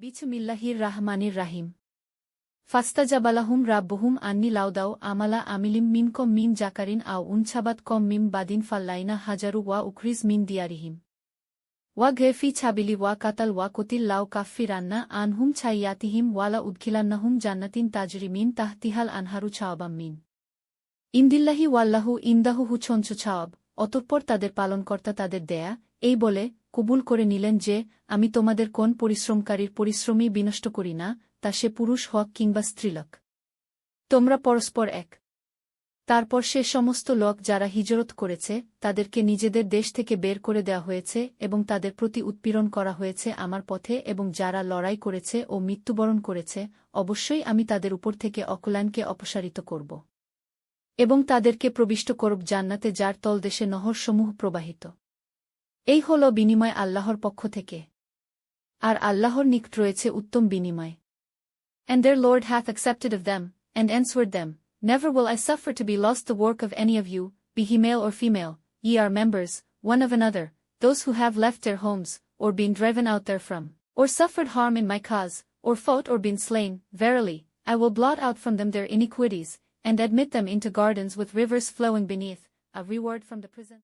বিসমিল্লাহির রাহমানির রাহিম। ফাস্তাজাবালাহুম রাব্বুহুম আন্নি লাউদাউ আমালা আমিলিম মিনকম মিন জাকারিন আও উনছাবাত কম মিম বাদিন ফাল্লাইনা হাজারু ওয়া উখরিজ মিন দিয়ারিহিম ওয়া ঘেফি ছাবিলি ওয়া কাতাল ওয়া কতিল লাউ কাফিরান্না আনহুম ছাইয়াতিহিম ওয়ালা উদখিলান্নাহুম জান্নাতিন তাজরি মিন তাহতিহাল আনহারু ছাওয়াবাম মিন ইন্দিল্লাহি ওয়াল্লাহু ইন্দাহু হুছঞ্চ ছাওয়াব। অতঃপর তাদের পালনকর্তা তাদের দেয়া এই বলে কবুল করে নিলেন যে, আমি তোমাদের কোন পরিশ্রমকারীর পরিশ্রমই বিনষ্ট করি না, তা সে পুরুষ হক কিংবা স্ত্রীলোক। তোমরা পরস্পর এক। তারপর সে সমস্ত লোক যারা হিজরত করেছে তাদেরকে নিজেদের দেশ থেকে বের করে দেওয়া হয়েছে এবং তাদের প্রতি উৎপীড়ন করা হয়েছে আমার পথে, এবং যারা লড়াই করেছে ও মৃত্যুবরণ করেছে, অবশ্যই আমি তাদের উপর থেকে অকল্যাণকে অপসারিত করব এবং তাদেরকে প্রবিষ্ট করব জান্নাতে যার তলদেশে নহরসমূহ প্রবাহিত। এই হল বিনিময় আল্লাহর পক্ষ থেকে, আর আল্লাহর নিকট রয়েছে উত্তম বিনিময়। And their Lord hath accepted of them, and answered them, Never will I suffer to be lost the work of any of you, be he male or female, ye are members, one of another, those who have left their homes, or been driven out therefrom, or suffered harm in my cause, or fought or been slain, verily, I will blot out from them their iniquities, and admit them into gardens with rivers flowing beneath, a reward from the prison.